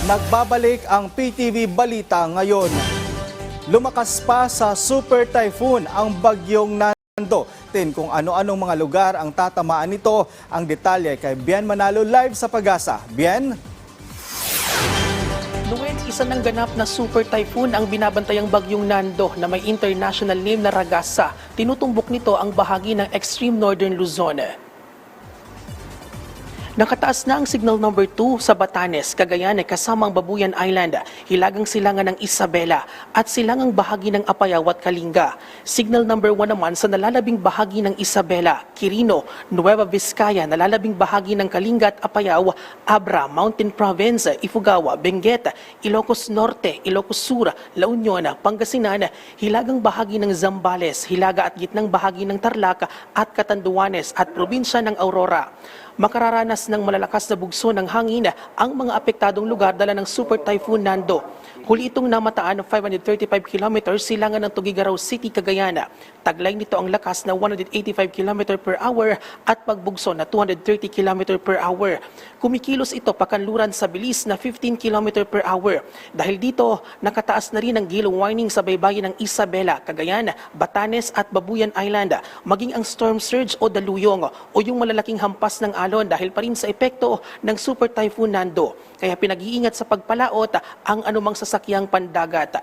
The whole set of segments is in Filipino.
Nagbabalik ang PTV Balita ngayon. Lumakas pa sa super typhoon ang bagyong Nando. Kung ano-anong mga lugar ang tatamaan nito, ang detalye kay Bien Manalo live sa Pag-asa. Bien? Noel, isa ng ganap na super typhoon ang binabantayang bagyong Nando na may international name na Ragasa. Tinutumbok nito ang bahagi ng extreme northern Luzon. Nakataas na ang signal number 2 sa Batanes, Cagayan kasama ang Babuyan Island, hilagang silangan ng Isabela at silangang bahagi ng Apayao at Kalinga. Signal number 1 naman sa nalalabing bahagi ng Isabela, Quirino, Nueva Vizcaya, nalalabing bahagi ng Kalinga at Apayao, Abra, Mountain Province, Ifugao, Benguet, Ilocos Norte, Ilocos Sur, La Union, Pangasinan, hilagang bahagi ng Zambales, hilaga at gitnang bahagi ng Tarlac at Catanduanes at probinsya ng Aurora. Makararanas ng malalakas na bugso ng hangin ang mga apektadong lugar dala ng Super Typhoon Nando. Huli itong namataan ng 535 km silangan ng Tuguegarao City, Cagayan. Taglay nito ang lakas na 185 km per hour at pagbugso na 230 km per hour. Kumikilos ito pakanluran sa bilis na 15 km per hour. Dahil dito, nakataas na rin ang gale warning sa baybayin ng Isabela, Cagayan, Batanes at Babuyan Island. Maging ang storm surge o daluyong o yung malalaking hampas ng alon dahil pa rin sa epekto ng Super Typhoon Nando. Kaya pinag-iingat sa pagpalaot ang anumang sasakyang pandagat.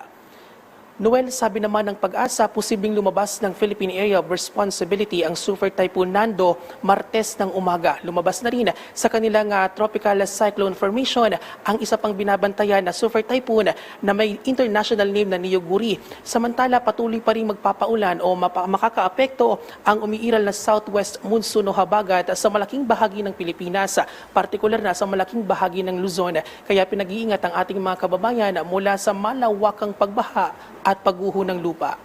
Noel, sabi naman ng Pag-asa, posibleng lumabas ng Philippine Area of Responsibility ang Super Typhoon Nando Martes ng umaga. Lumabas na rin sa kanilang tropical cyclone formation ang isa pang binabantayan na Super Typhoon na may international name na Niyoguri. Samantala, patuloy pa rin magpapaulan o makakaapekto ang umiiral na southwest monsoon o habagat sa malaking bahagi ng Pilipinas, partikular na sa malaking bahagi ng Luzon. Kaya pinag-iingat ang ating mga kababayan mula sa malawakang pagbaha at pagguho ng lupa.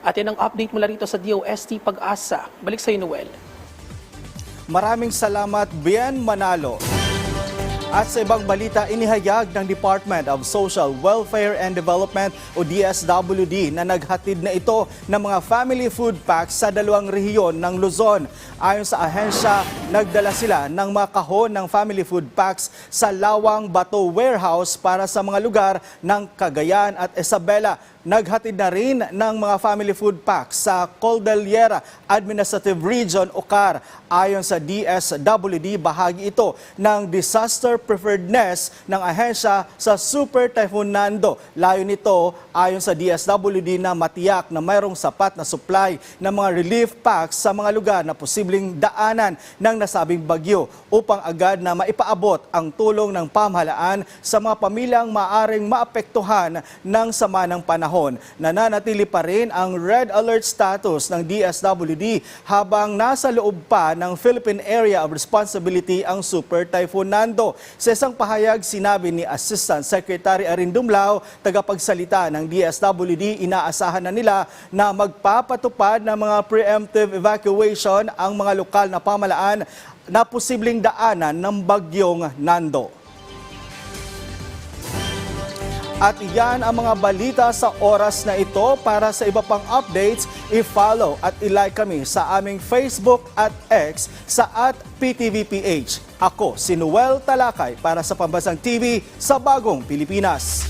At yan ang update mula rito sa DOST Pag-asa. Balik sa iyo, Noel. Maraming salamat, Bien Manalo. At sa ibang balita, inihayag ng Department of Social Welfare and Development o DSWD na naghatid na ito ng mga family food packs sa 2 rehiyon ng Luzon. Ayon sa ahensya, nagdala sila ng mga kahon ng family food packs sa Lawang Bato Warehouse para sa mga lugar ng Cagayan at Isabela. Naghatid na rin ng mga family food packs sa Cordillera Administrative Region o CAR. Ayon sa DSWD, bahagi ito ng disaster preparedness ng ahensya sa Super Typhoon Nando. Layo nito, ayon sa DSWD, na matiyak na mayroong sapat na supply ng mga relief packs sa mga lugar na posibleng daanan ng nasabing bagyo upang agad na maipaabot ang tulong ng pamahalaan sa mga pamilyang maaring maapektuhan ng sama ng panahon. Nananatili pa rin ang red alert status ng DSWD habang nasa loob pa ng Philippine Area of Responsibility ang Super Typhoon Nando. Sa isang pahayag, sinabi ni Assistant Secretary Arin Dumlao, tagapagsalita ng DSWD, inaasahan na nila na magpapatupad ng mga preemptive evacuation ang mga lokal na pamahalaan na posibleng daanan ng bagyong Nando. At iyan ang mga balita sa oras na ito. Para sa iba pang updates, i-follow at i-like kami sa aming Facebook at X sa @PTVPH. Ako si Noel Talakay para sa Pambansang TV sa Bagong Pilipinas.